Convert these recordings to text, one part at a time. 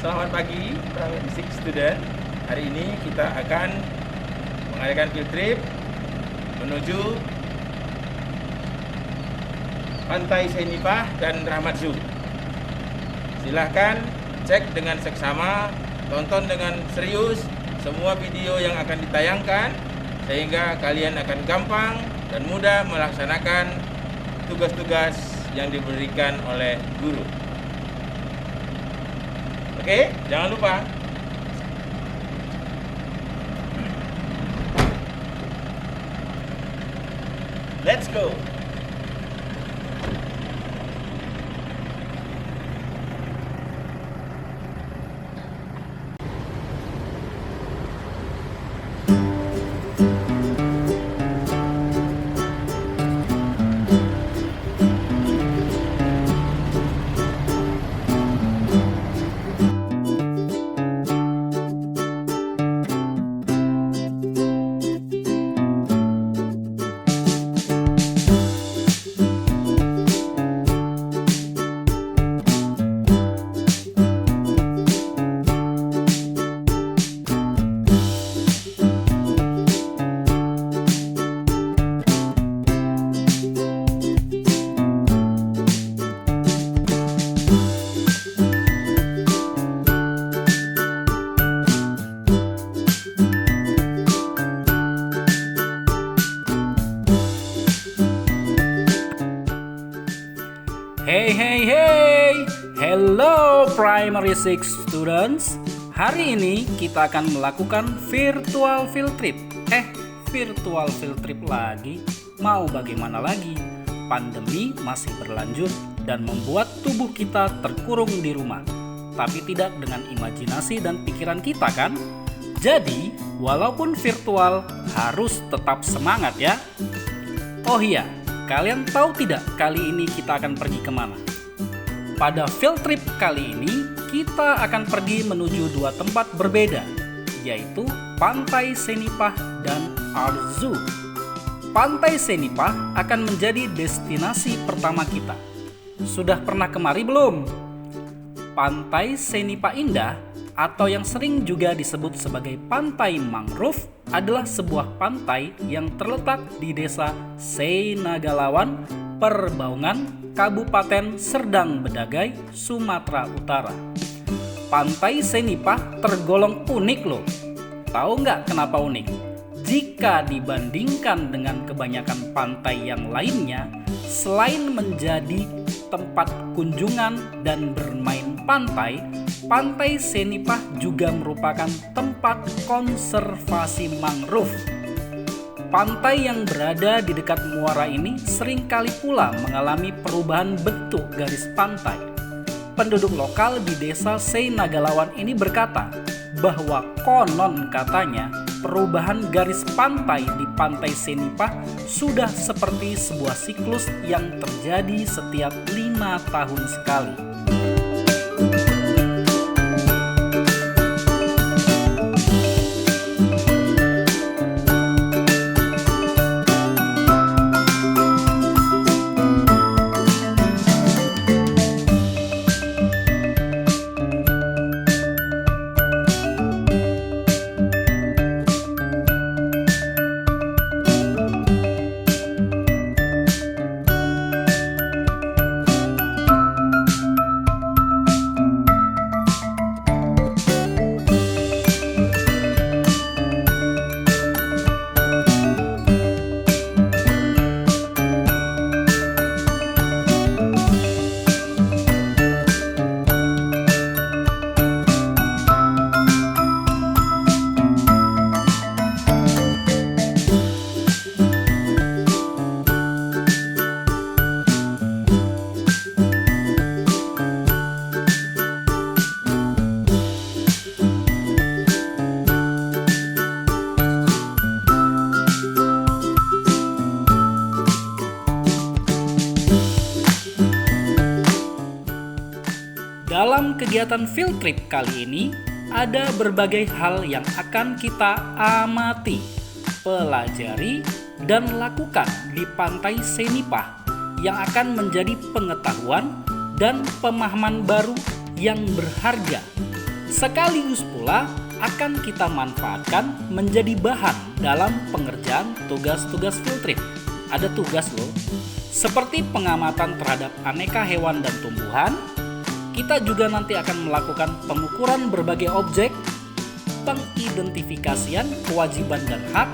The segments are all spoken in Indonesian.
Selamat pagi Primary 6 student. Hari ini kita akan mengadakan field trip menuju Pantai Senipah dan Rahmat Zoo. Silahkan cek dengan seksama, tonton dengan serius semua video yang akan ditayangkan, sehingga kalian akan gampang dan mudah melaksanakan tugas-tugas yang diberikan oleh guru. Oke, jangan lupa let's go. Hey, hello Primary 6 students. Hari ini kita akan melakukan virtual field trip. Virtual field trip lagi? Mau bagaimana lagi? Pandemi masih berlanjut dan membuat tubuh kita terkurung di rumah. Tapi tidak dengan imajinasi dan pikiran kita kan? Jadi, walaupun virtual, harus tetap semangat ya. Oh iya, kalian tahu tidak kali ini kita akan pergi kemana? Pada field trip kali ini, kita akan pergi menuju dua tempat berbeda, yaitu Pantai Senipah dan Art Zoo. Pantai Senipah akan menjadi destinasi pertama kita. Sudah pernah kemari belum? Pantai Senipah Indah, atau yang sering juga disebut sebagai Pantai Mangrove, adalah sebuah pantai yang terletak di desa Seinagalawan, Perbaungan, Kabupaten Serdang Bedagai, Sumatera Utara. Pantai Senipah tergolong unik loh. Tahu nggak kenapa unik? Jika dibandingkan dengan kebanyakan pantai yang lainnya, selain menjadi tempat kunjungan dan bermain pantai, Pantai Senipah juga merupakan tempat konservasi mangrove. Pantai yang berada di dekat muara ini seringkali pula mengalami perubahan bentuk garis pantai. Penduduk lokal di desa Seinagalawan ini berkata bahwa konon katanya perubahan garis pantai di Pantai Senipah sudah seperti sebuah siklus yang terjadi setiap 5 tahun sekali. Dalam kegiatan field trip kali ini, ada berbagai hal yang akan kita amati, pelajari, dan lakukan di Pantai Senipah yang akan menjadi pengetahuan dan pemahaman baru yang berharga sekaligus pula akan kita manfaatkan menjadi bahan dalam pengerjaan tugas-tugas field trip. Ada tugas loh, seperti pengamatan terhadap aneka hewan dan tumbuhan. Kita juga nanti akan melakukan pengukuran berbagai objek, pengidentifikasian kewajiban dan hak,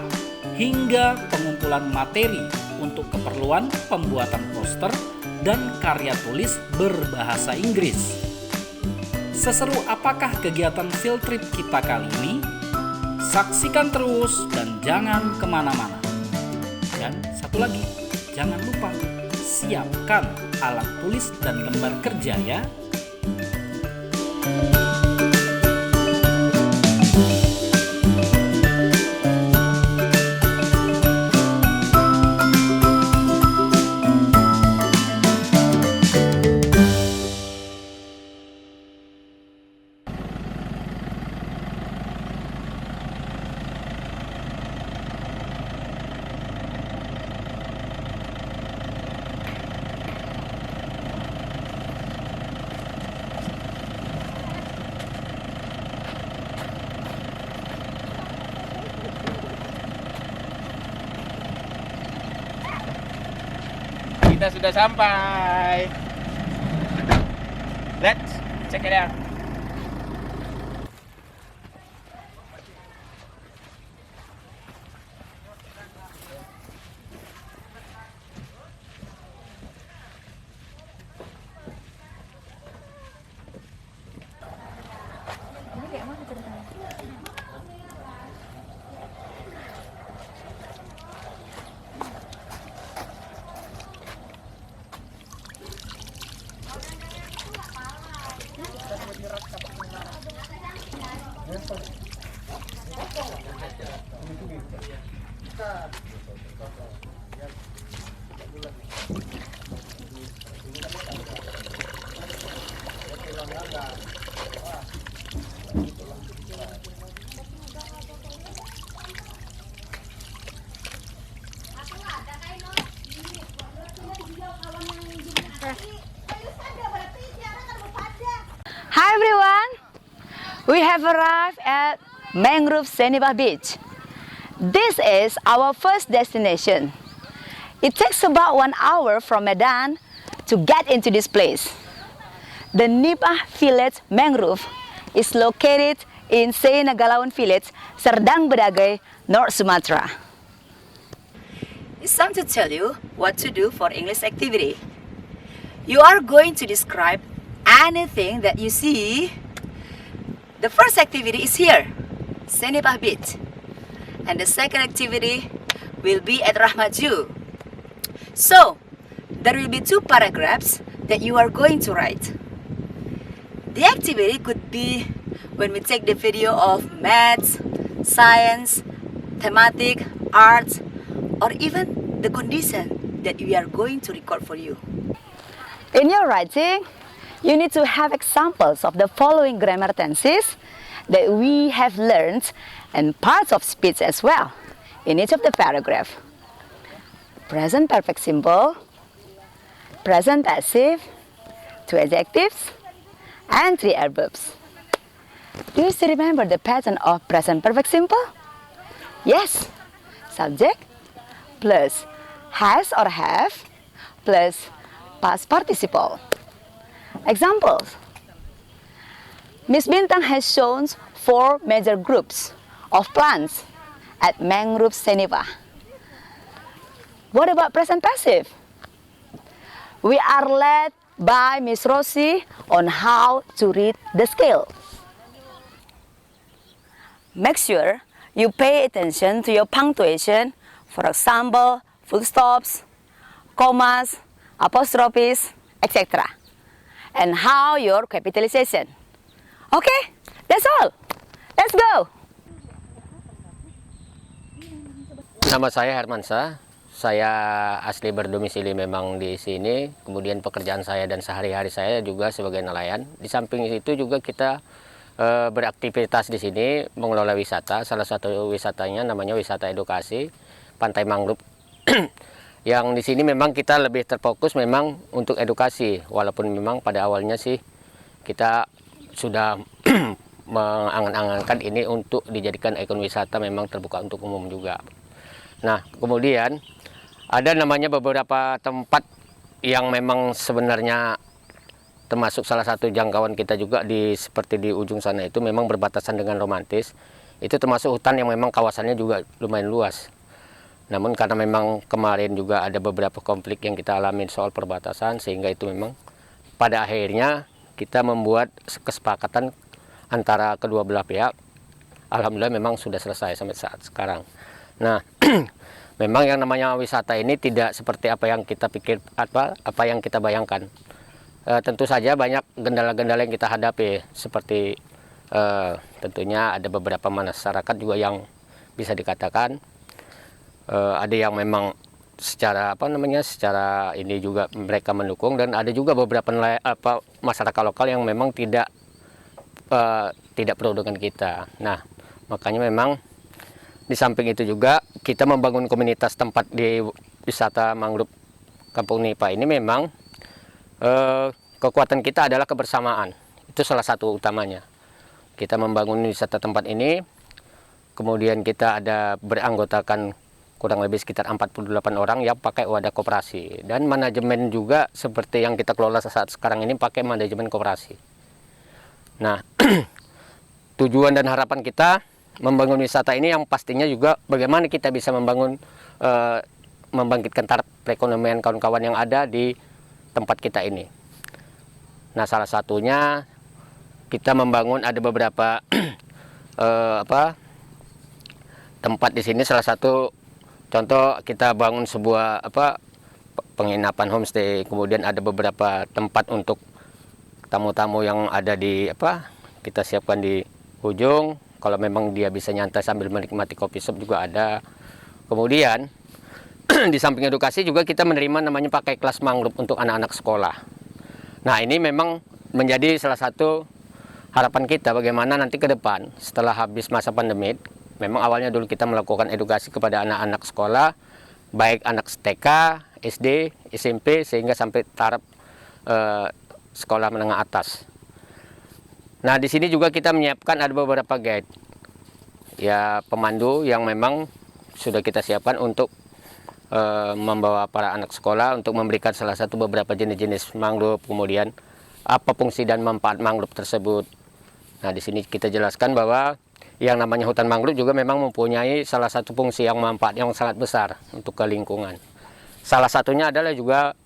hingga pengumpulan materi untuk keperluan pembuatan poster dan karya tulis berbahasa Inggris. Seseru apakah kegiatan field trip kita kali ini? Saksikan terus dan jangan kemana-mana. Dan satu lagi, jangan lupa siapkan alat tulis dan lembar kerja ya. Kita sudah sampai. Let's check it out. Hi everyone, we have arrived at Mangrove Senibah Beach. This is our first destination. It takes about 1 hour from Medan to get into this place. The Nibah Village Mangrove is located in Senegalawan Village, Serdang Bedagai, North Sumatra. It's time to tell you what to do for English activity. You are going to describe anything that you see. The first activity is here, Senibah Beach. And the second activity will be at Rahmat Zoo. So, there will be 2 paragraphs that you are going to write. The activity could be when we take the video of maths, science, thematic, arts, or even the condition that we are going to record for you. In your writing, you need to have examples of the following grammar tenses that we have learned and parts of speech as well in each of the paragraph. Present perfect simple, present passive, 2 adjectives, and 3 adverbs. Do you still remember the pattern of present perfect simple? Yes. Subject plus has or have plus past participle. Examples. Miss Bintang has shown 4 major groups of plants at Mangrove Senibah. What about present passive? We are led by Miss Rosie on how to read the scale. Make sure you pay attention to your punctuation, for example, full stops, commas, apostrophes, etc. And how your capitalization. Okay, that's all. Let's go. Nama saya Hermansyah. Saya asli berdomisili memang di sini. Kemudian pekerjaan saya dan sehari-hari saya juga sebagai nelayan. Di samping itu juga kita beraktivitas di sini mengelola wisata. Salah satu wisatanya namanya wisata edukasi Pantai Mangrove. Yang di sini memang kita lebih terfokus memang untuk edukasi, walaupun memang pada awalnya sih kita sudah mengangan-angankan ini untuk dijadikan ikon wisata memang terbuka untuk umum juga. Nah, kemudian ada namanya beberapa tempat yang memang sebenarnya termasuk salah satu jangkauan kita juga seperti di ujung sana itu memang berbatasan dengan romantis. Itu termasuk hutan yang memang kawasannya juga lumayan luas. Namun karena memang kemarin juga ada beberapa konflik yang kita alami soal perbatasan, sehingga itu memang pada akhirnya kita membuat kesepakatan antara kedua belah pihak. Alhamdulillah memang sudah selesai sampai saat sekarang. Nah, memang yang namanya wisata ini tidak seperti apa yang kita pikir, apa yang kita bayangkan. Tentu saja banyak kendala-kendala yang kita hadapi, seperti tentunya ada beberapa masyarakat juga yang bisa dikatakan ada yang memang secara secara ini juga mereka mendukung, dan ada juga beberapa masyarakat lokal yang memang tidak pro dengan kita. Nah, makanya memang di samping itu juga kita membangun komunitas tempat di wisata mangrove Kampung Nipa ini memang kekuatan kita adalah kebersamaan. Itu salah satu utamanya. Kita membangun wisata tempat ini, kemudian kita ada beranggotakan kurang lebih sekitar 48 orang yang pakai wadah koperasi, dan manajemen juga seperti yang kita kelola saat sekarang ini pakai manajemen koperasi. Nah, tujuan dan harapan kita membangun wisata ini yang pastinya juga bagaimana kita bisa membangkitkan taraf perekonomian kawan-kawan yang ada di tempat kita ini. Nah, salah satunya kita membangun ada beberapa tempat di sini. Salah satu contoh, kita bangun sebuah penginapan homestay, kemudian ada beberapa tempat untuk tamu-tamu yang ada kita siapkan di ujung. Kalau memang dia bisa nyantai sambil menikmati kopi shop juga ada. Kemudian di samping edukasi juga kita menerima namanya pakai kelas mangrove untuk anak-anak sekolah. Nah, ini memang menjadi salah satu harapan kita bagaimana nanti ke depan setelah habis masa pandemi. Memang awalnya dulu kita melakukan edukasi kepada anak-anak sekolah, baik anak TK, SD, SMP, sehingga sampai taraf sekolah menengah atas. Nah, di sini juga kita menyiapkan ada beberapa guide, ya pemandu yang memang sudah kita siapkan untuk membawa para anak sekolah untuk memberikan salah satu beberapa jenis-jenis mangrove, kemudian apa fungsi dan manfaat mangrove tersebut. Nah, di sini kita jelaskan bahwa yang namanya hutan mangrove juga memang mempunyai salah satu fungsi yang manfaat yang sangat besar untuk ke lingkungan. Salah satunya adalah juga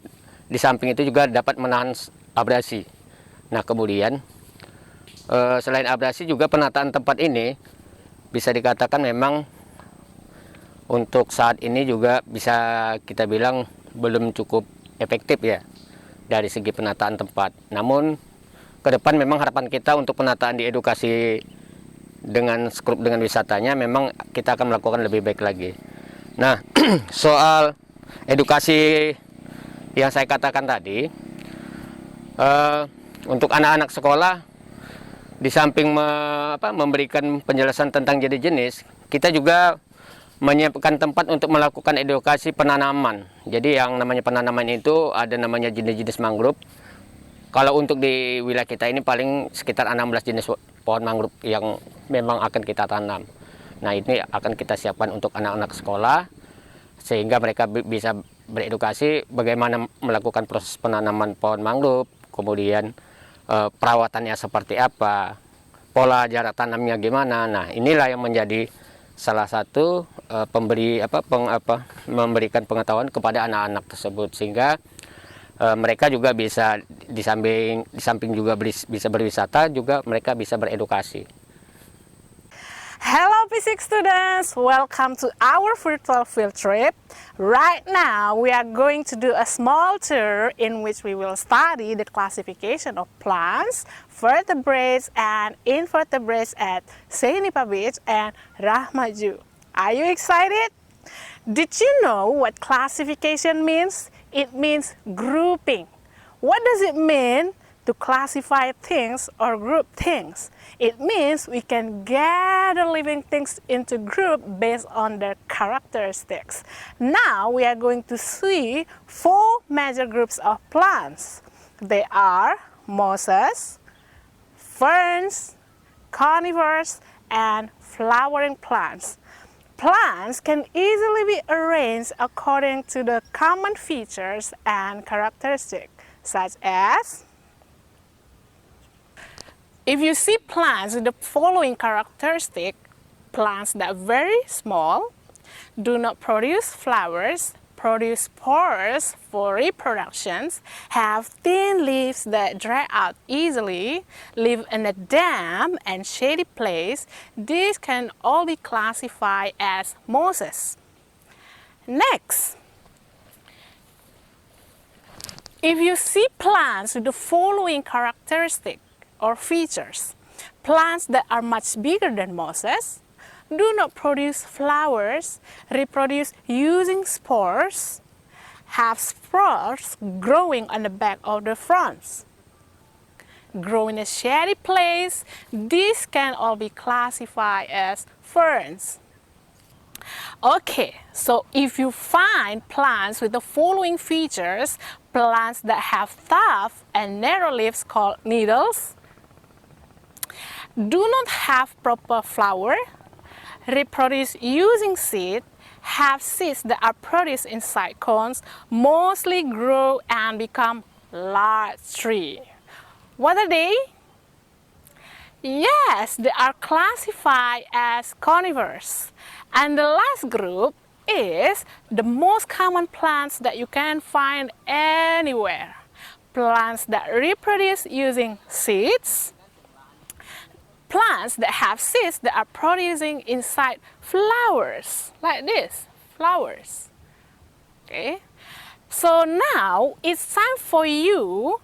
di samping itu juga dapat menahan abrasi. Nah, kemudian selain abrasi juga penataan tempat ini bisa dikatakan memang untuk saat ini juga bisa kita bilang belum cukup efektif ya dari segi penataan tempat. Namun ke depan memang harapan kita untuk penataan di edukasi dengan skrup dengan wisatanya memang kita akan melakukan lebih baik lagi. Nah, soal edukasi yang saya katakan tadi, untuk anak-anak sekolah di samping memberikan penjelasan tentang jenis-jenis, kita juga menyiapkan tempat untuk melakukan edukasi penanaman. Jadi yang namanya penanaman itu ada namanya jenis-jenis mangrove. Kalau untuk di wilayah kita ini paling sekitar 16 jenis pohon mangrove yang memang akan kita tanam. Nah, ini akan kita siapkan untuk anak-anak sekolah sehingga mereka bisa beredukasi bagaimana melakukan proses penanaman pohon mangrove, kemudian perawatannya seperti apa, pola jarak tanamnya gimana. Nah, inilah yang menjadi salah satu memberikan pengetahuan kepada anak-anak tersebut, sehingga mereka juga bisa di samping juga bisa berwisata, juga mereka bisa beredukasi. Hello P6 students, welcome to our virtual field trip. Right now we are going to do a small tour in which we will study the classification of plants, vertebrates and invertebrates at Senipa Beach and Rahmaju. Are you excited? Did you know what classification means? It means grouping. What does it mean to classify things or group things? It means we can gather living things into group based on their characteristics. Now we are going to see 4 major groups of plants. They are mosses, ferns, conifers, and flowering plants. Plants can easily be arranged according to the common features and characteristics, such as if you see plants with the following characteristic, plants that are very small, do not produce flowers, produce spores for reproductions, have thin leaves that dry out easily, live in a damp and shady place, these can all be classified as mosses. Next, if you see plants with the following characteristic or features, plants that are much bigger than mosses, do not produce flowers, reproduce using spores, have spores growing on the back of the fronds, grow in a shady place, these can all be classified as ferns. Okay, so if you find plants with the following features, plants that have tough and narrow leaves called needles, do not have proper flower, reproduce using seed, have seeds that are produced inside cones, mostly grow and become large tree. What are they? Yes, they are classified as conifers. And the last group is the most common plants that you can find anywhere. Plants that reproduce using seeds, plants that have seeds that are producing inside flowers, like this, flowers. Okay, so now it's time for you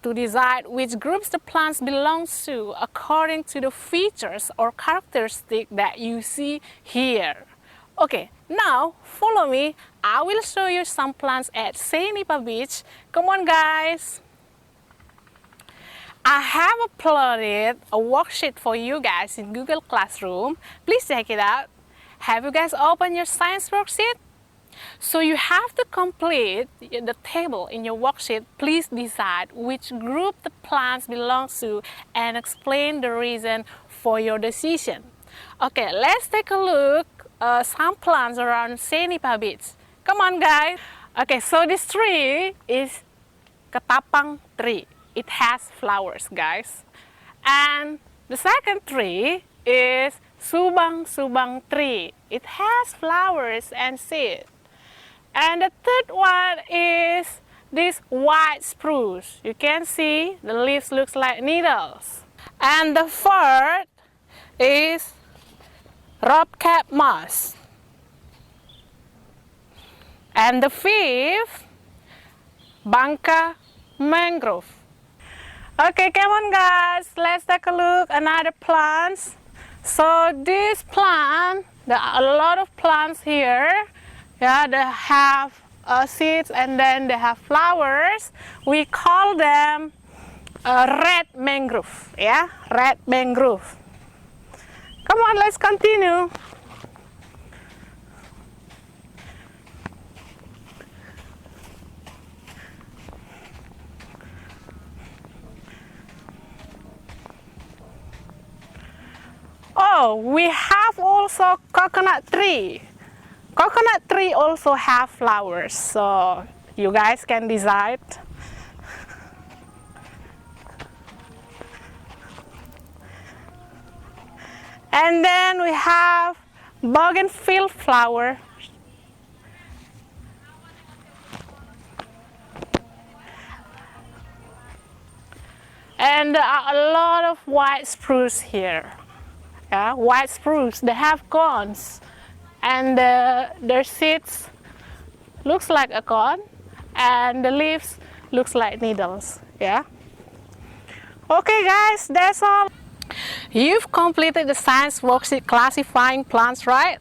to decide which groups the plants belong to according to the features or characteristics that you see here. Okay, now follow me. I will show you some plants at Senipa Beach. Come on, guys. I have uploaded a worksheet for you guys in Google Classroom. Please check it out. Have you guys opened your science worksheet? So you have to complete the table in your worksheet. Please decide which group the plants belong to and explain the reason for your decision. Okay, let's take a look some plants around Senipa Beach. Come on, guys. Okay, so this tree is ketapang tree. It has flowers, guys. And the second tree is subang tree. It has flowers and seeds. And the third one is this white spruce. You can see the leaves looks like needles. And the fourth is rock-cap moss. And the fifth, bangka mangrove. Okay, come on, guys. Let's take a look at another plants. So this plant, there are a lot of plants here. Yeah, they have seeds and then they have flowers. We call them red mangrove. Yeah, red mangrove. Come on, let's continue. Oh, we have also coconut tree. Coconut tree also have flowers, so you guys can decide. And then we have bougainville flower. And there are a lot of white spruce here. Yeah, white spruce, they have cones. And their seeds looks like a cone, and the leaves looks like needles. Yeah. Okay, guys, that's all. You've completed the science worksheet classifying plants, right?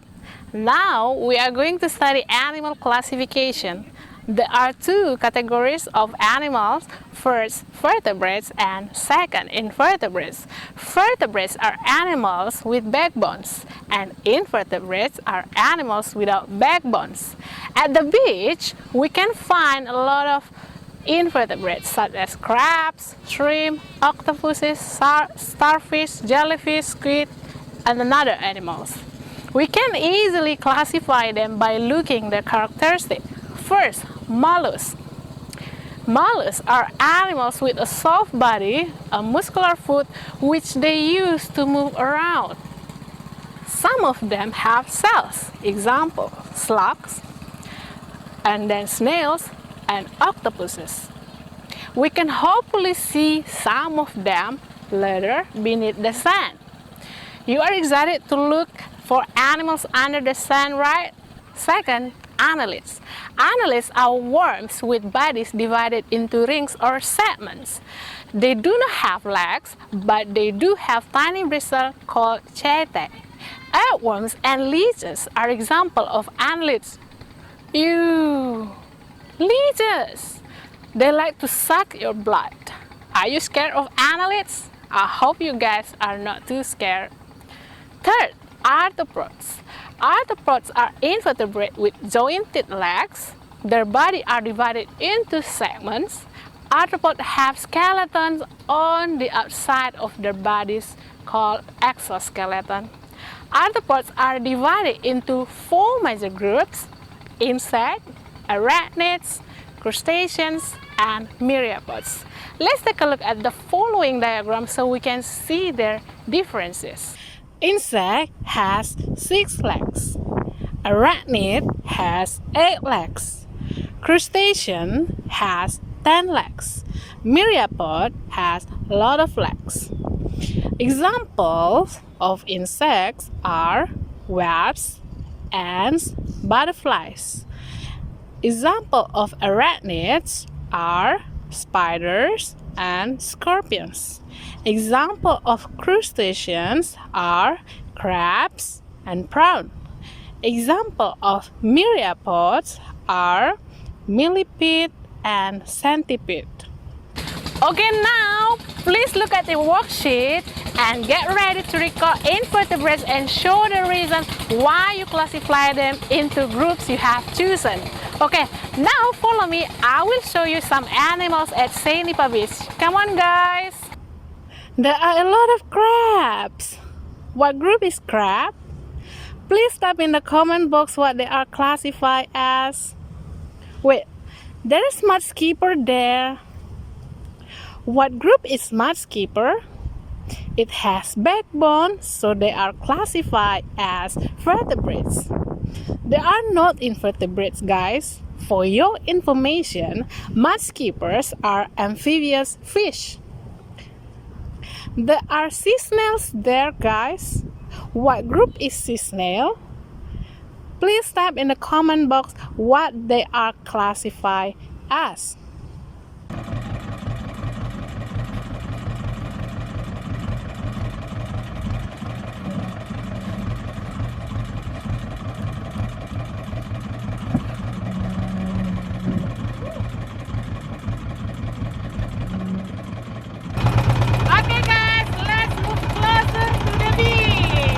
Now we are going to study animal classification. There are two categories of animals. First, vertebrates, and second, invertebrates. Vertebrates are animals with backbones, and invertebrates are animals without backbones. At the beach, we can find a lot of invertebrates such as crabs, shrimp, octopuses, starfish, jellyfish, squid, and other animals. We can easily classify them by looking their characteristics. First, mollusks. Mollusks are animals with a soft body, a muscular foot, which they use to move around. Some of them have cells, example, slugs, and then snails and octopuses. We can hopefully see some of them later beneath the sand. You are excited to look for animals under the sand, right? Second, annelids. Annelids are worms with bodies divided into rings or segments. They do not have legs, but they do have tiny bristles called chaetae. Earthworms and leeches are examples of annelids. Ew! Leeches! They like to suck your blood. Are you scared of annelids? I hope you guys are not too scared. Third, arthropods. Arthropods are invertebrates with jointed legs. Their bodies are divided into segments. Arthropods have skeletons on the outside of their bodies called exoskeleton. Arthropods are divided into 4 major groups: insects, arachnids, crustaceans, and myriapods. Let's take a look at the following diagram so we can see their differences. Insect has 6 legs. Arachnid has 8 legs. Crustacean has 10 legs. Myriapod has a lot of legs. Examples of insects are wasps, ants, butterflies. Examples of arachnids are spiders and scorpions. Examples of crustaceans are crabs and prawns. Examples of myriapods are millipede and centipede. Okay, now please look at the worksheet and get ready to record invertebrates and show the reason why you classify them into groups you have chosen. Okay, now follow me. I will show you some animals at Senipa Beach. Come on, guys. There are a lot of crabs. What group is crab? Please type in the comment box what they are classified as. Wait, there is mudskipper there. What group is mudskipper? It has backbone, so they are classified as vertebrates. They are not invertebrates, guys. For your information, mudskippers are amphibious fish. There are sea snails there, guys. What group is sea snail? Please type in the comment box what they are classified as. Okay guys, let's move closer to the beach.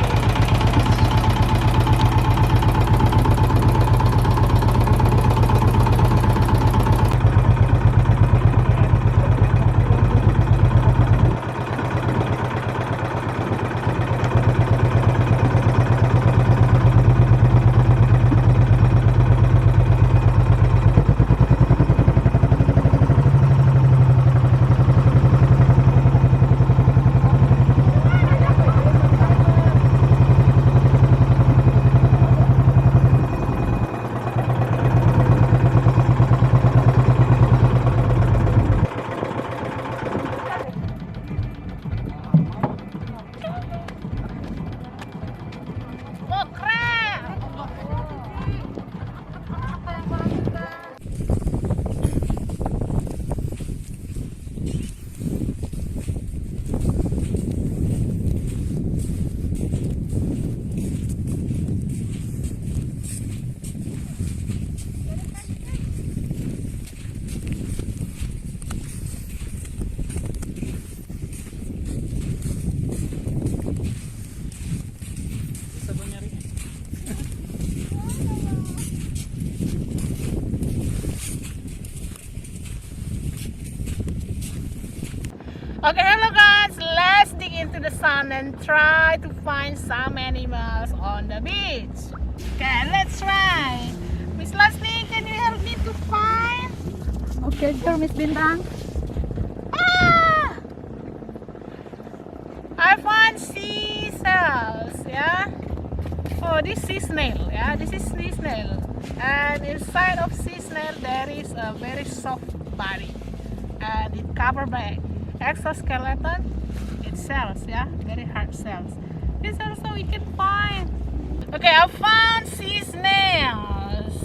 Okay, hello guys, let's dig into the sun and try to find some animals on the beach. Okay, let's try. Miss Lasni, can you help me to find? Okay, sure, Miss Bintang. Ah! I find sea shells, yeah. Oh, this sea snail, yeah, this is sea snail. And inside of sea snail there is a very soft body. And it covered by exoskeleton. It's cells, yeah, very hard cells. This also we can find. Okay, I found sea snails.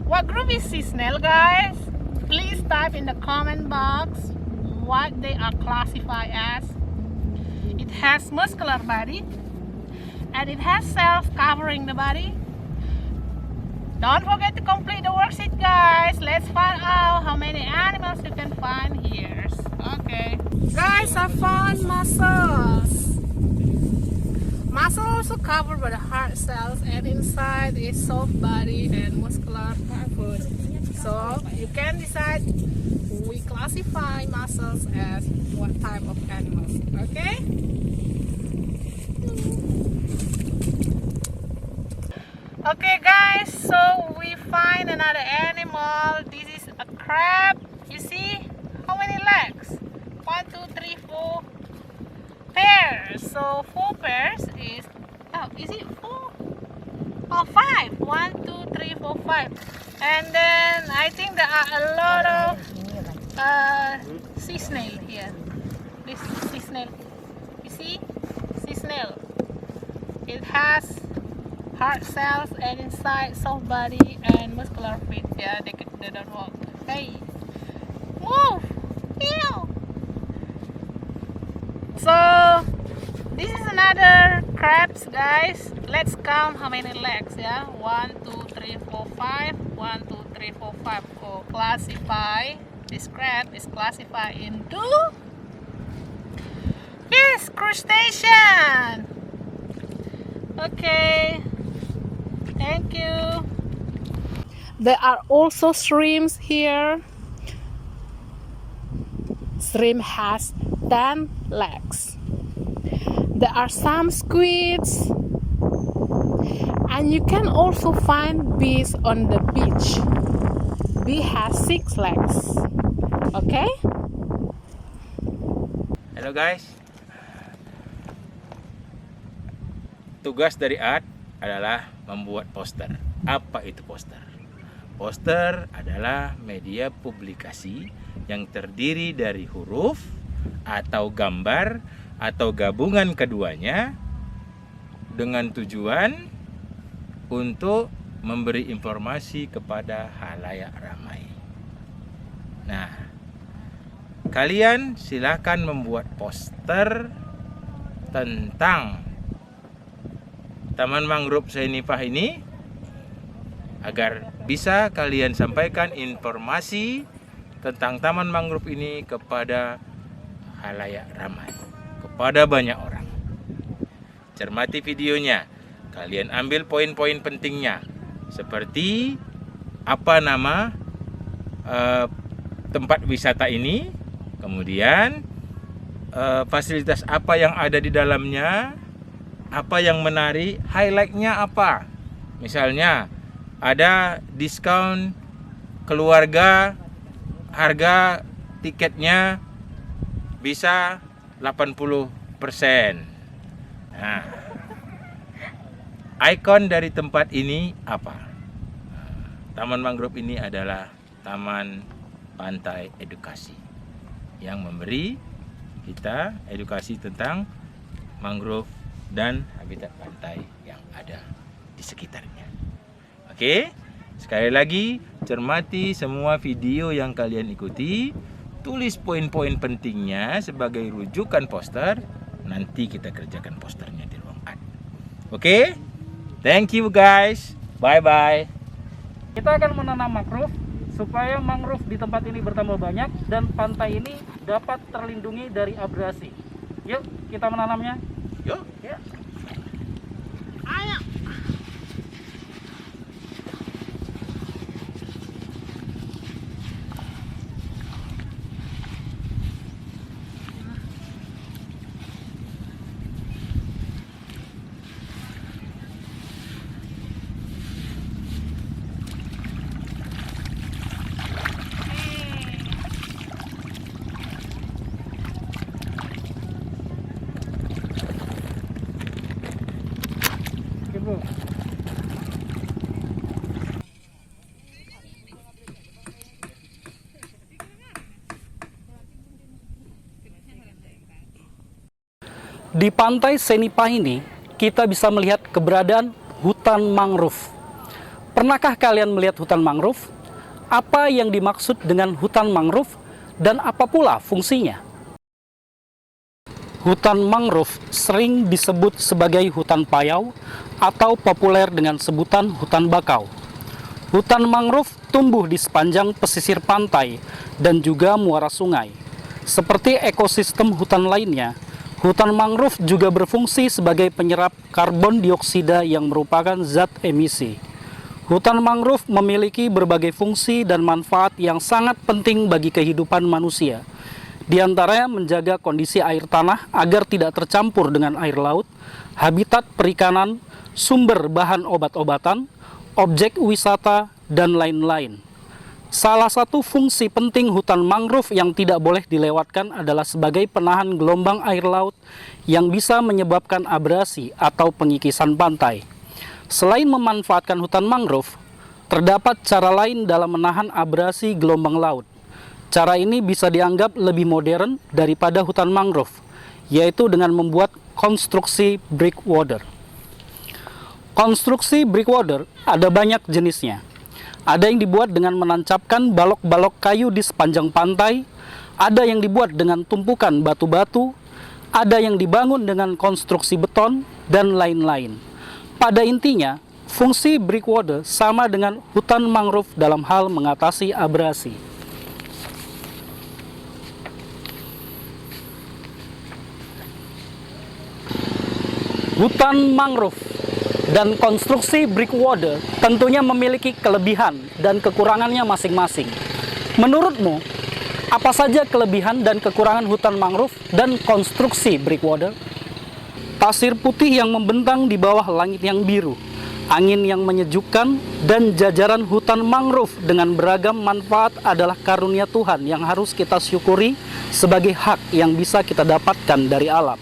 What group is sea snail, guys? Please type in the comment box what they are classified as. It has muscular body and it has cells covering the body. Don't forget to complete the worksheet, guys. Let's find out how many animals you can find here. Okay. Guys, I found mussels. Mussels also covered by the hard cells and inside is soft body and muscular food. So you can decide we classify mussels as what type of animals. Okay? Okay guys, so we find another animal. This is a crab. You see how many legs? 1, 2, 3, 4 pairs. So 4 pairs is, oh, is it 4? Oh, 5. 1, 2, 3, 4, 5. And then I think there are a lot of sea snail here. This sea snail. You see? Sea snail. It has hard cells and inside soft body and muscular feet. Yeah, they don't walk. Hey, move! Ew. So this is another crabs, guys. Let's count how many legs. Yeah, 1, 2, 3, 4, 5. 1, 2, 3, 4, 5. So classify. This crab is classified into, yes, crustacean. Okay. Thank you. There are also shrimps here. Shrimp has 10 legs. There are some squids. And you can also find bees on the beach. Bee has 6 legs. Okay? Halo guys. Tugas dari Art adalah membuat poster. Apa itu poster? Poster adalah media publikasi yang terdiri dari huruf atau gambar atau gabungan keduanya dengan tujuan untuk memberi informasi kepada halayak ramai. Nah, kalian silahkan membuat poster tentang Taman Mangrove Sainipah ini agar bisa kalian sampaikan informasi tentang Taman Mangrove ini kepada halayak ramai, kepada banyak orang. Cermati videonya, kalian ambil poin-poin pentingnya, seperti apa nama tempat wisata ini, kemudian fasilitas apa yang ada di dalamnya, apa yang menarik, highlightnya apa. Misalnya ada diskon keluarga, harga tiketnya bisa 80%. Nah, ikon dari tempat ini apa? Taman Mangrove ini adalah taman pantai edukasi yang memberi kita edukasi tentang mangrove dan habitat pantai yang ada di sekitarnya. Oke, sekali lagi cermati semua video yang kalian ikuti, tulis poin-poin pentingnya sebagai rujukan poster. Nanti kita kerjakan posternya di ruang art. Oke, thank you guys, bye bye. Kita akan menanam mangrove supaya mangrove di tempat ini bertambah banyak dan pantai ini dapat terlindungi dari abrasi. Yuk, kita menanamnya. Yuk. Ya. Ayo. bro. Di pantai Senipah ini, kita bisa melihat keberadaan hutan mangrove. Pernahkah kalian melihat hutan mangrove? Apa yang dimaksud dengan hutan mangrove dan apa pula fungsinya? Hutan mangrove sering disebut sebagai hutan payau atau populer dengan sebutan hutan bakau. Hutan mangrove tumbuh di sepanjang pesisir pantai dan juga muara sungai. Seperti ekosistem hutan lainnya, hutan mangrove juga berfungsi sebagai penyerap karbon dioksida yang merupakan zat emisi. Hutan mangrove memiliki berbagai fungsi dan manfaat yang sangat penting bagi kehidupan manusia. Di antaranya menjaga kondisi air tanah agar tidak tercampur dengan air laut, habitat perikanan, sumber bahan obat-obatan, objek wisata, dan lain-lain. Salah satu fungsi penting hutan mangrove yang tidak boleh dilewatkan adalah sebagai penahan gelombang air laut yang bisa menyebabkan abrasi atau pengikisan pantai. Selain memanfaatkan hutan mangrove, terdapat cara lain dalam menahan abrasi gelombang laut. Cara ini bisa dianggap lebih modern daripada hutan mangrove, yaitu dengan membuat konstruksi breakwater. Konstruksi breakwater ada banyak jenisnya. Ada yang dibuat dengan menancapkan balok-balok kayu di sepanjang pantai, ada yang dibuat dengan tumpukan batu-batu, ada yang dibangun dengan konstruksi beton, dan lain-lain. Pada intinya, fungsi breakwater sama dengan hutan mangrove dalam hal mengatasi abrasi. Hutan mangrove dan konstruksi breakwater tentunya memiliki kelebihan dan kekurangannya masing-masing. Menurutmu, apa saja kelebihan dan kekurangan hutan mangrove dan konstruksi breakwater? Pasir putih yang membentang di bawah langit yang biru, angin yang menyejukkan, dan jajaran hutan mangrove dengan beragam manfaat adalah karunia Tuhan yang harus kita syukuri sebagai hak yang bisa kita dapatkan dari alam.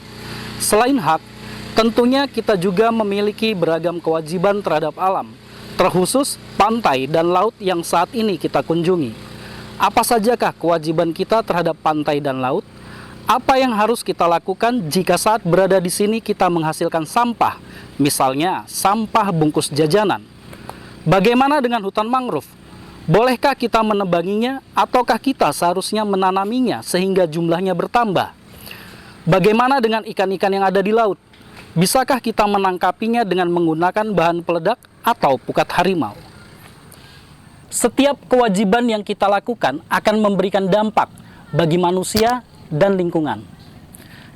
Selain hak, tentunya kita juga memiliki beragam kewajiban terhadap alam, terkhusus pantai dan laut yang saat ini kita kunjungi. Apa sajakah kewajiban kita terhadap pantai dan laut? Apa yang harus kita lakukan jika saat berada di sini kita menghasilkan sampah, misalnya sampah bungkus jajanan? Bagaimana dengan hutan mangrove? Bolehkah kita menebanginya ataukah kita seharusnya menanaminya sehingga jumlahnya bertambah? Bagaimana dengan ikan-ikan yang ada di laut? Bisakah kita menangkapinya dengan menggunakan bahan peledak atau pukat harimau? Setiap kewajiban yang kita lakukan akan memberikan dampak bagi manusia dan lingkungan.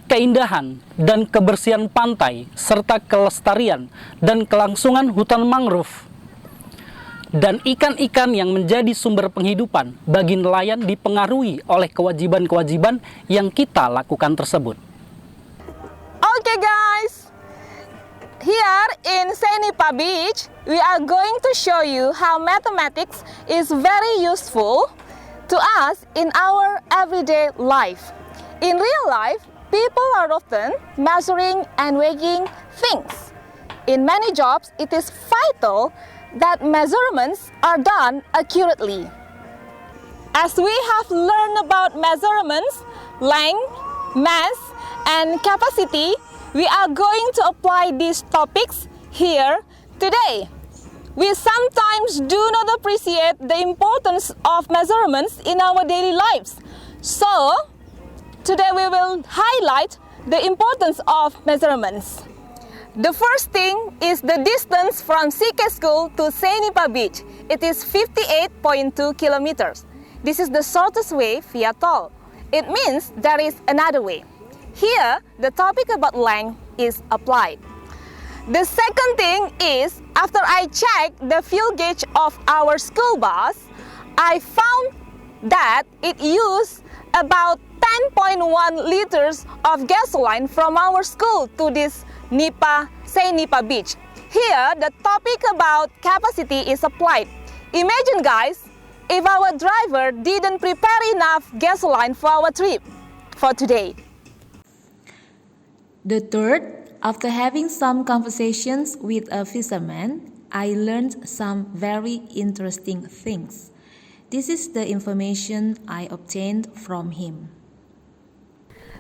Keindahan dan kebersihan pantai, serta kelestarian dan kelangsungan hutan mangrove, dan ikan-ikan yang menjadi sumber penghidupan bagi nelayan dipengaruhi oleh kewajiban-kewajiban yang kita lakukan tersebut. Okay guys, here in Senipah Beach, we are going to show you how mathematics is very useful to us in our everyday life. In real life, people are often measuring and weighing things. In many jobs, it is vital that measurements are done accurately. As we have learned about measurements, length, mass, and capacity, we are going to apply these topics here today. We sometimes do not appreciate the importance of measurements in our daily lives. So, today we will highlight the importance of measurements. The first thing is the distance from CK School to Senipah Beach. It is 58.2 kilometers. This is the shortest way via toll. It means there is another way. Here, the topic about length is applied. The second thing is, after I checked the fuel gauge of our school bus, I found that it used about 10.1 liters of gasoline from our school to this Senipah Beach. Here, the topic about capacity is applied. Imagine guys, if our driver didn't prepare enough gasoline for our trip for today. The third After having some conversations with a fisherman, I learned some very interesting things. This is the information I obtained from him.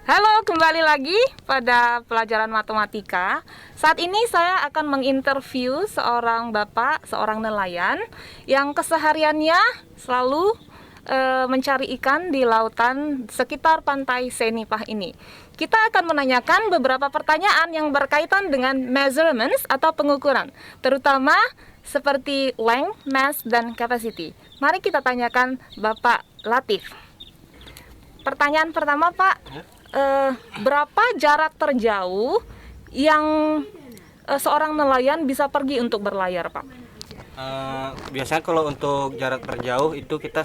Halo, kembali lagi pada pelajaran matematika. Saat ini saya akan menginterview seorang bapak, seorang nelayan yang kesehariannya selalu mencari ikan di lautan sekitar pantai Senipah ini. Kita akan menanyakan beberapa pertanyaan yang berkaitan dengan measurements atau pengukuran, terutama seperti length, mass, dan capacity. Mari kita tanyakan Bapak Latif. Pertanyaan pertama, Pak, berapa jarak terjauh yang seorang nelayan bisa pergi untuk berlayar, Pak? Biasanya kalau untuk jarak terjauh itu kita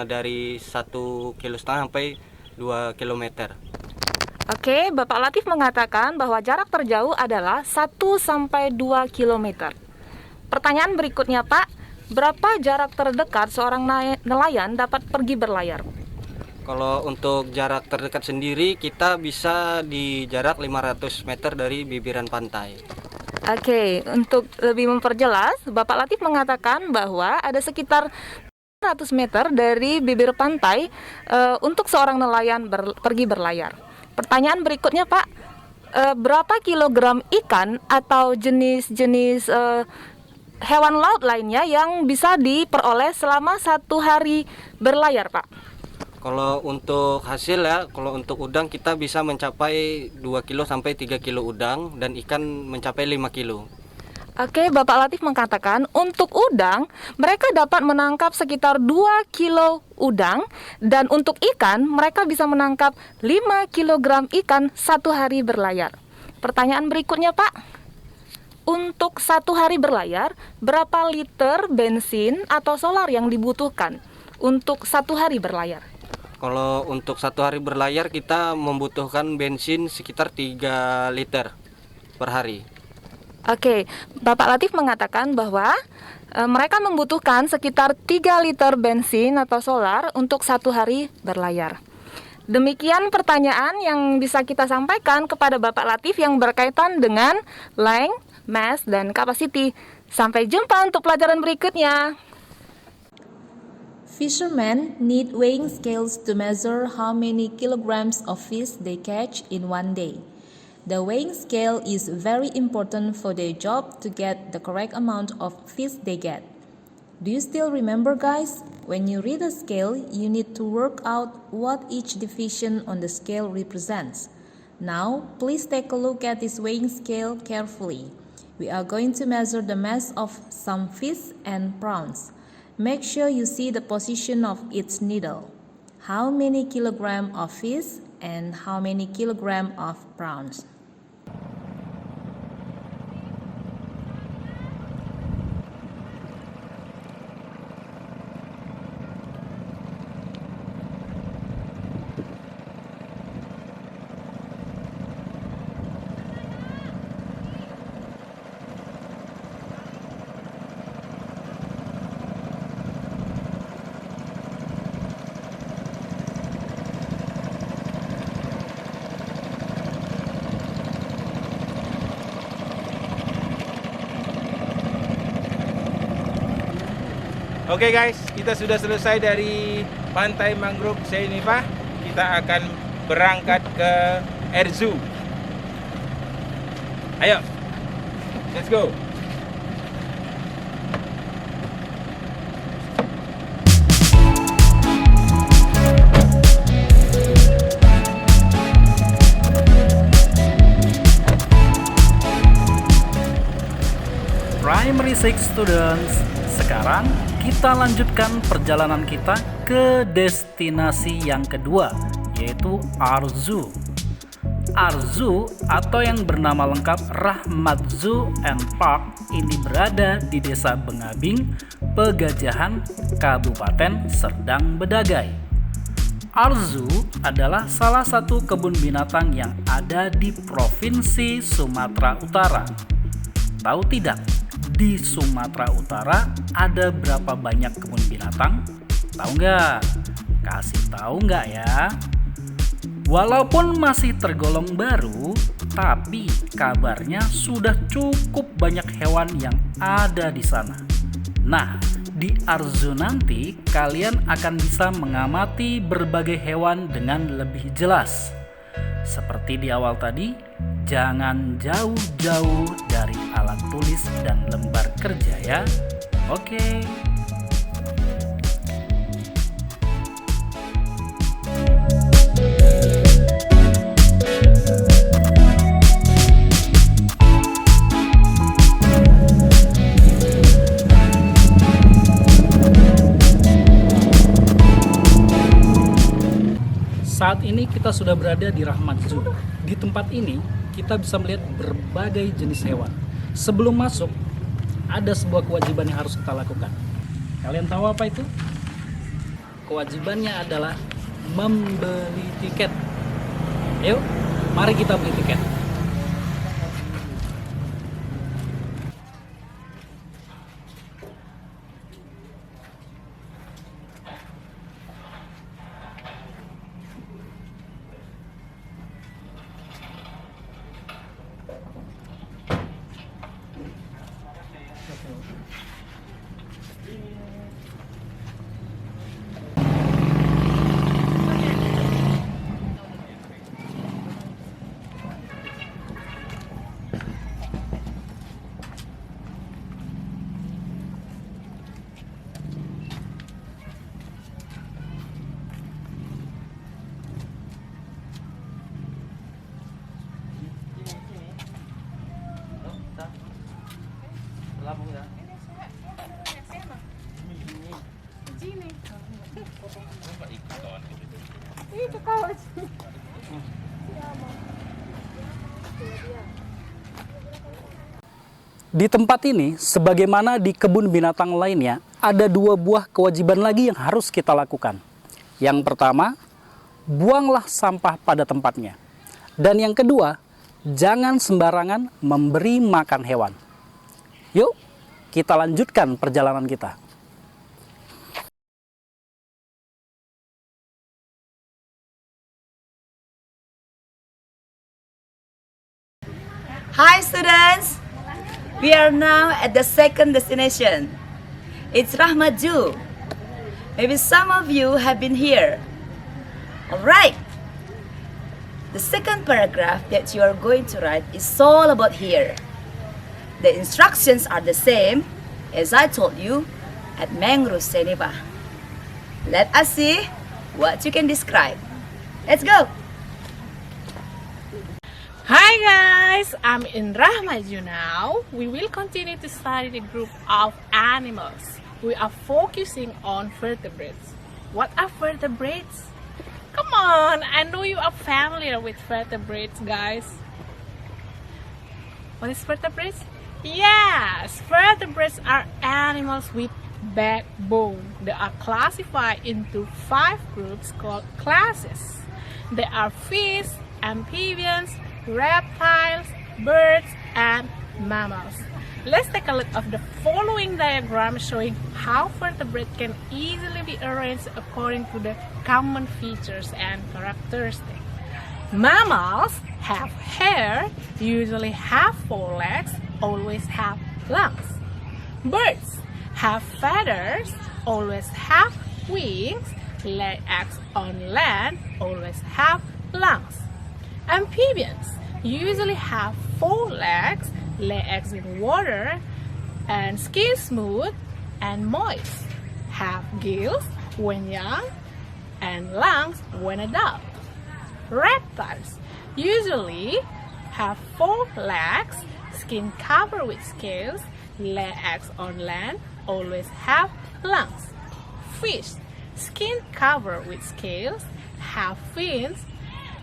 dari 1,5 kilo sampai 2 kilometer. Oke, Bapak Latif mengatakan bahwa jarak terjauh adalah 1 sampai 2 kilometer. Pertanyaan berikutnya, Pak, berapa jarak terdekat seorang nelayan dapat pergi berlayar? Kalau untuk jarak terdekat sendiri kita bisa di jarak 500 meter dari bibiran pantai. Oke, untuk lebih memperjelas, Bapak Latif mengatakan bahwa ada sekitar 100 meter dari bibir pantai untuk seorang nelayan pergi berlayar. Pertanyaan berikutnya, Pak, berapa kilogram ikan atau jenis-jenis hewan laut lainnya yang bisa diperoleh selama 1 hari berlayar, Pak? Kalau untuk hasil ya, kalau untuk udang kita bisa mencapai 2 kilo sampai 3 kilo udang dan ikan mencapai 5 kilo. Oke, Bapak Latif mengatakan untuk udang mereka dapat menangkap sekitar 2 kilo udang dan untuk ikan mereka bisa menangkap 5 kilogram ikan 1 hari berlayar. Pertanyaan berikutnya, Pak, untuk 1 hari berlayar berapa liter bensin atau solar yang dibutuhkan untuk 1 hari berlayar? Kalau untuk 1 hari berlayar kita membutuhkan bensin sekitar 3 liter per hari. Oke, Bapak Latif mengatakan bahwa mereka membutuhkan sekitar 3 liter bensin atau solar untuk 1 hari berlayar. Demikian pertanyaan yang bisa kita sampaikan kepada Bapak Latif yang berkaitan dengan length, mass, dan capacity. Sampai jumpa untuk pelajaran berikutnya. Fishermen need weighing scales to measure how many kilograms of fish they catch in one day. The weighing scale is very important for their job to get the correct amount of fish they get. Do you still remember, guys? When you read a scale, you need to work out what each division on the scale represents. Now, please take a look at this weighing scale carefully. We are going to measure the mass of some fish and prawns. Make sure you see the position of its needle. How many kilogram of fish and how many kilogram of prawns? Oke guys, kita sudah selesai dari pantai mangrove Senipah. Kita akan berangkat ke Air Zoo. Ayo, let's go. Primary 6 students, sekarang kita lanjutkan perjalanan kita ke destinasi yang kedua, yaitu Art Zoo. Art Zoo atau yang bernama lengkap Rahmat Zoo and Park ini berada di Desa Bengabing, Pegajahan, Kabupaten Serdang Bedagai. Art Zoo adalah salah satu kebun binatang yang ada di Provinsi Sumatera Utara. Tahu tidak? Di Sumatera Utara ada berapa banyak kebun binatang? Tahu nggak? Kasih tahu nggak ya? Walaupun masih tergolong baru, Tapi kabarnya sudah cukup banyak hewan yang ada di sana. Nah, di Arzoo nanti kalian akan bisa mengamati berbagai hewan dengan lebih jelas. Seperti di awal tadi, jangan jauh-jauh dari alat tulis dan lembar kerja ya. Oke. Saat ini kita sudah berada di Rahmat Zoo. Di tempat ini kita bisa melihat berbagai jenis hewan. Sebelum masuk, ada sebuah kewajiban yang harus kita lakukan. Kalian tahu apa itu? Kewajibannya adalah membeli tiket. Yuk, mari kita beli tiket. Di tempat ini, sebagaimana di kebun binatang lainnya, ada 2 buah kewajiban lagi yang harus kita lakukan. Yang pertama, buanglah sampah pada tempatnya. Dan yang kedua, jangan sembarangan memberi makan hewan. Yuk, kita lanjutkan perjalanan kita. Hi students! We are now at the second destination. It's Rahmat Zoo. Maybe some of you have been here. Alright. The second paragraph that you are going to write is all about here. The instructions are the same as I told you at Mangrove Senibah. Let us see what you can describe. Let's go! Hi guys, I'm in Rahmat Zoo now. We will continue to study the group of animals. We are focusing on vertebrates. What are vertebrates? Come on, I know you are familiar with vertebrates, guys. What is vertebrates? Yes, vertebrates are animals with backbone. They are classified into 5 groups called classes. They are fish, amphibians, reptiles, birds, and mammals. Let's take a look at the following diagram showing how vertebrates can easily be arranged according to the common features and characteristics. Mammals have hair, usually have 4 legs, always have lungs. Birds have feathers, always have wings, lay eggs on land, always have lungs. Amphibians usually have 4 legs, lay eggs in water, and skin smooth and moist, have gills when young, and lungs when adult. Reptiles usually have 4 legs, skin covered with scales, lay eggs on land, always have lungs. Fish, skin covered with scales, have fins,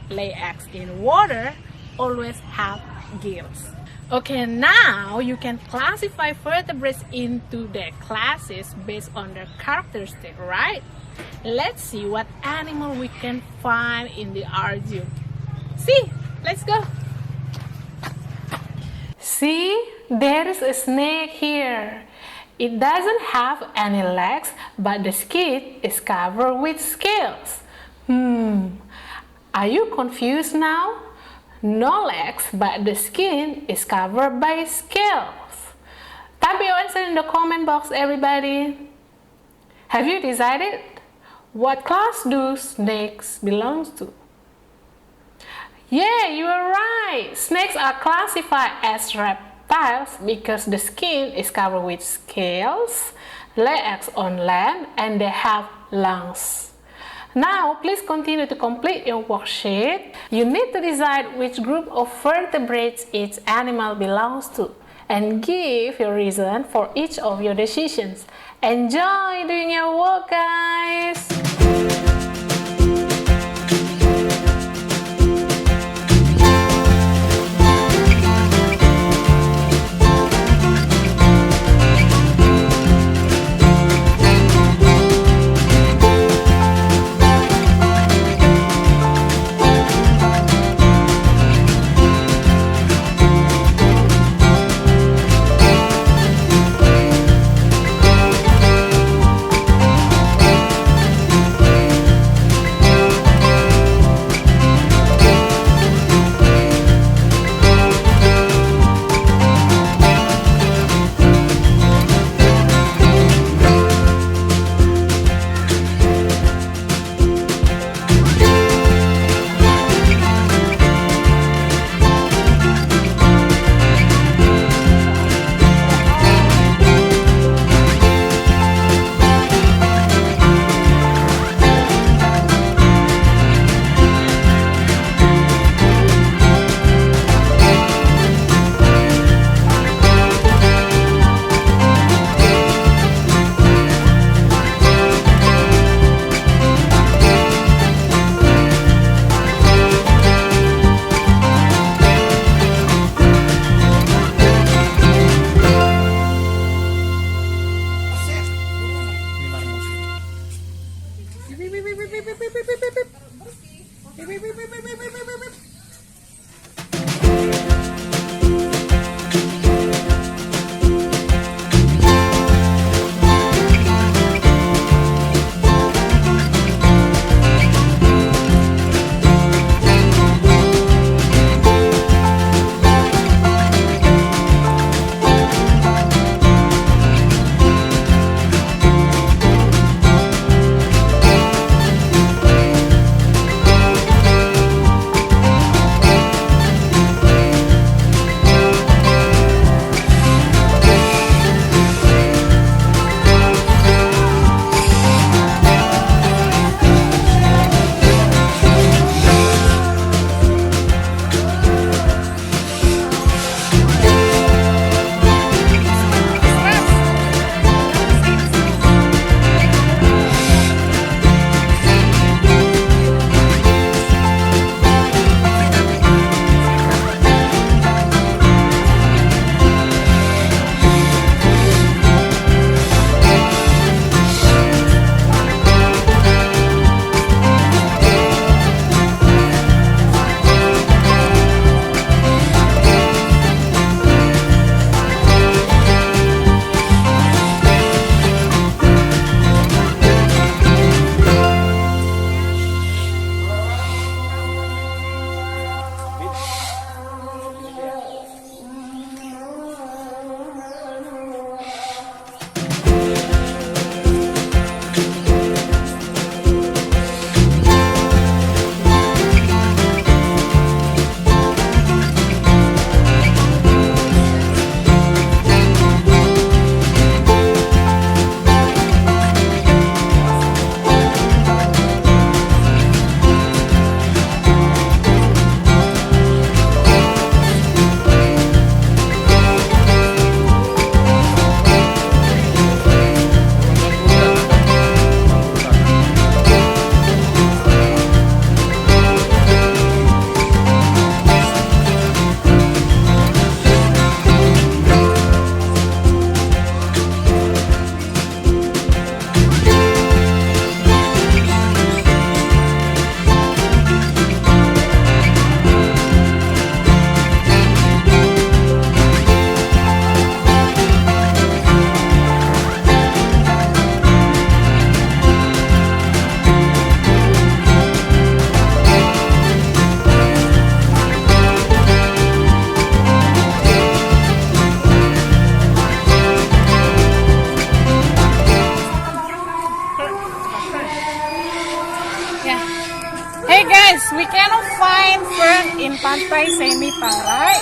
lay eggs in water, always have gills. Okay, now you can classify vertebrates into their classes based on their characteristics, right? Let's see what animal we can find in the Arzoo. See, let's go. See, there is a snake here. It doesn't have any legs, but the skin is covered with scales. Are you confused now? no legs, but the skin is covered by scales. Type your answer in the comment box, everybody. Have you decided what class do snakes belong to? Yeah, you are right. Snakes are classified as reptiles because the skin is covered with scales, legs on land, and they have lungs. Now, please continue to complete your worksheet. You need to decide which group of vertebrates each animal belongs to and give your reason for each of your decisions. Enjoy doing your work, guys! in Pantai Senipa, right?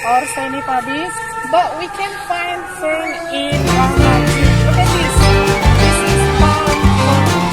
Or Senipa Beach, but we can find fern in Ramaju. Look at this. This is palm fern.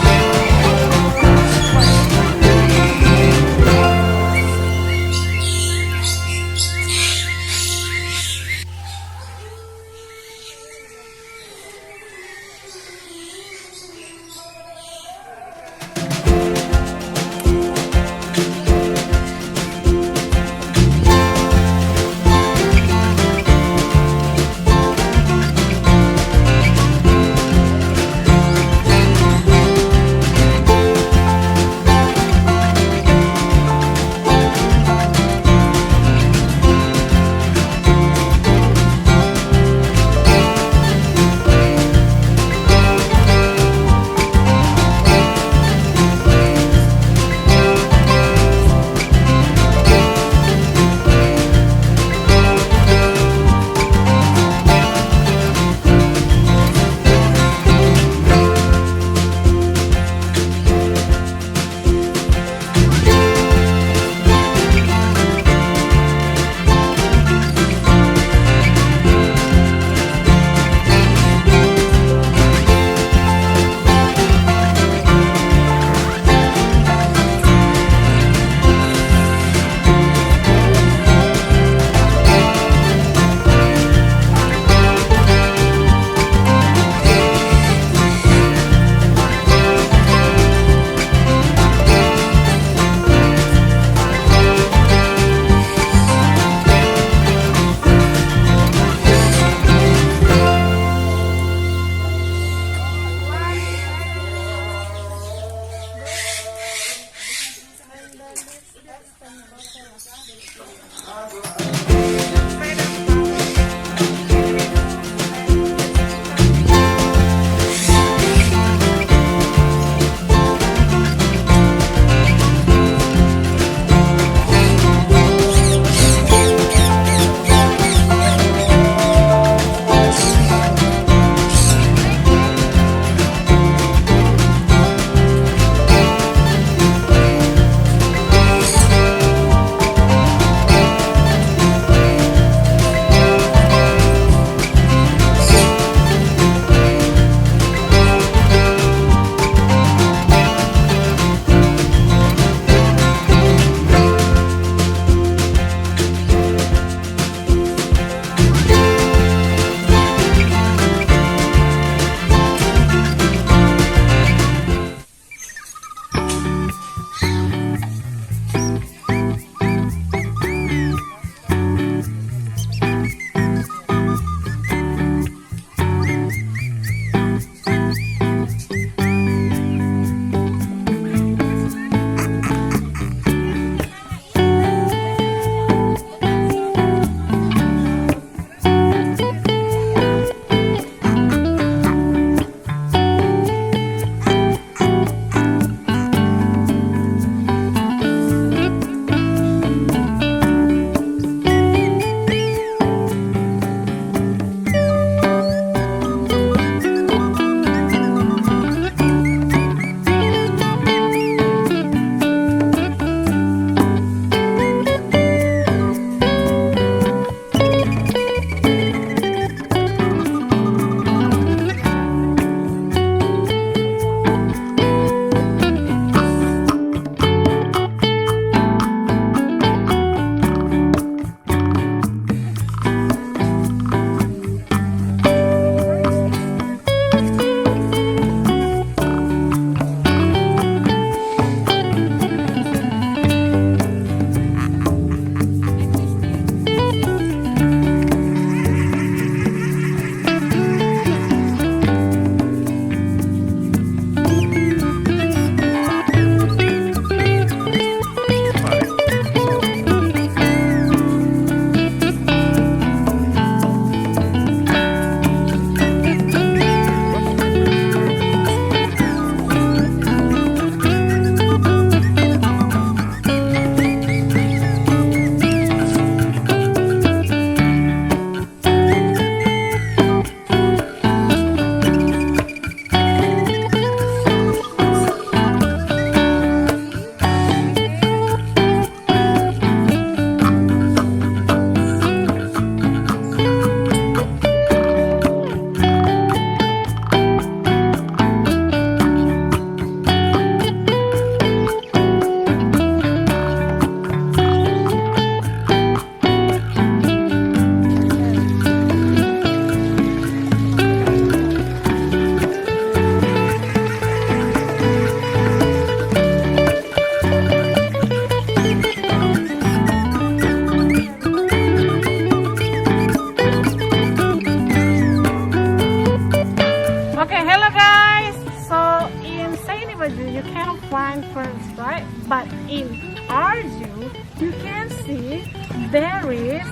Okay, hello guys. So in Saini Baju you cannot find ferns, right? But in Arju you can see there is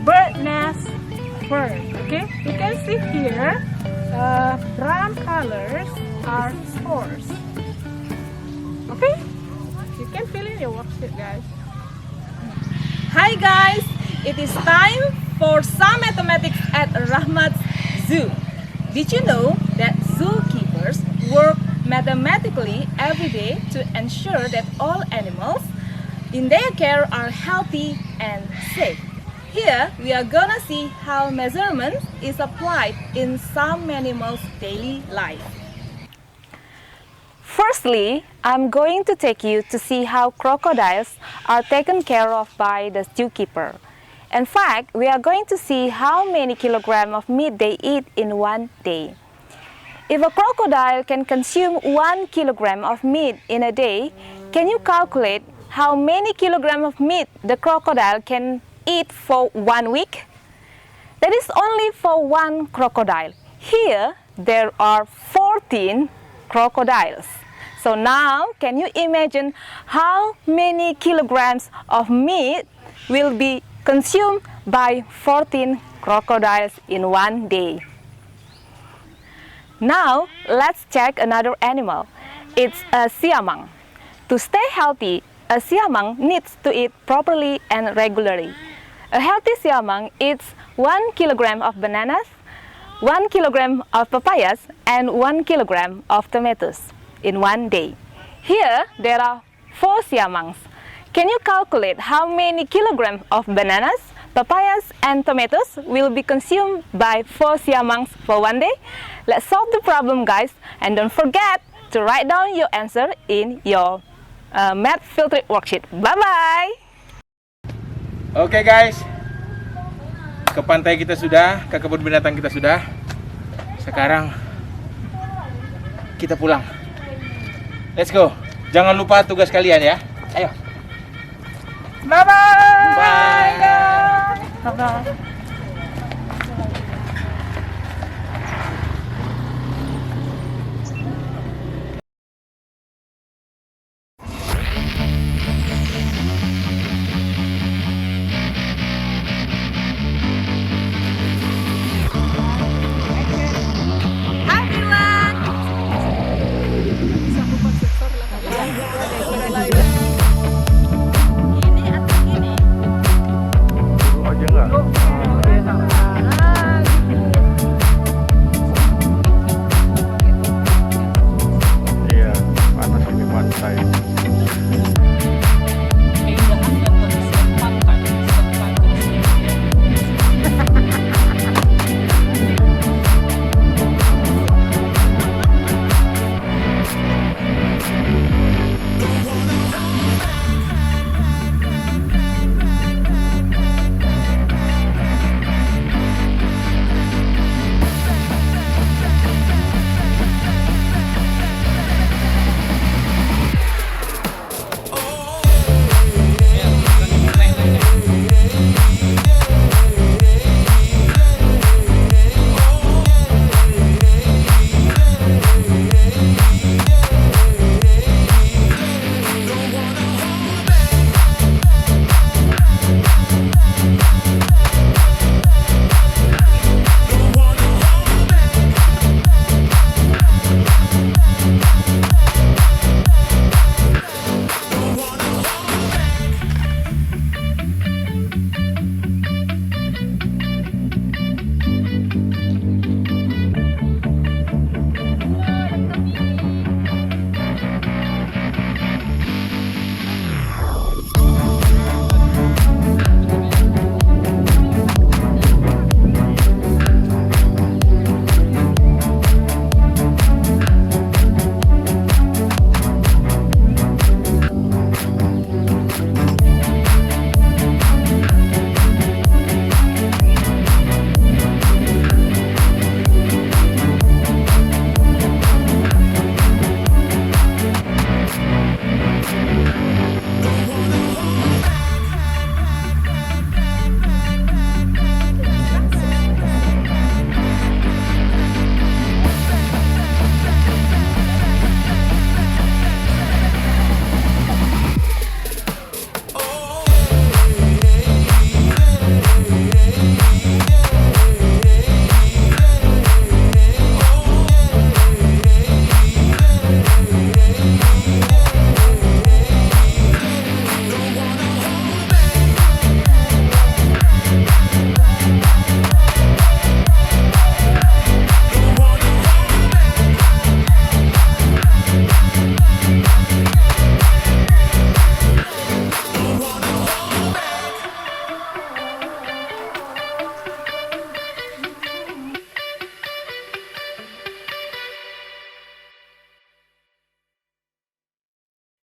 bird nest fern. Okay, you can see here brown colors are spores. Okay, you can fill in your worksheet, guys. Hi guys, it is time for some mathematics at Rahmat's Zoo. Did you know that zookeepers work mathematically every day to ensure that all animals in their care are healthy and safe? Here we are gonna see how measurement is applied in some animals' daily life. Firstly, I'm going to take you to see how crocodiles are taken care of by the zookeeper. In fact, we are going to see how many kilograms of meat they eat in one day. If a crocodile can consume 1 kilogram of meat in a day, can you calculate how many kilograms of meat the crocodile can eat for 1 week? That is only for one crocodile. Here, there are 14 crocodiles. So now, can you imagine how many kilograms of meat will be consumed by 14 crocodiles in one day? Now, let's check another animal. It's a siamang. To stay healthy, a siamang needs to eat properly and regularly. A healthy siamang eats 1 kilogram of bananas, 1 kilogram of papayas, and 1 kilogram of tomatoes in one day. Here, there are 4 siamangs. Can you calculate how many kilograms of bananas, papayas, and tomatoes will be consumed by 4 siamangs for one day? Let's solve the problem, guys, and don't forget to write down your answer in your math field trip worksheet. Bye-bye! Oke guys, ke pantai kita sudah, ke kebun binatang kita sudah. Sekarang kita pulang. Let's go. Jangan lupa tugas kalian ya. Ayo. Bye bye. Bye. Bye bye.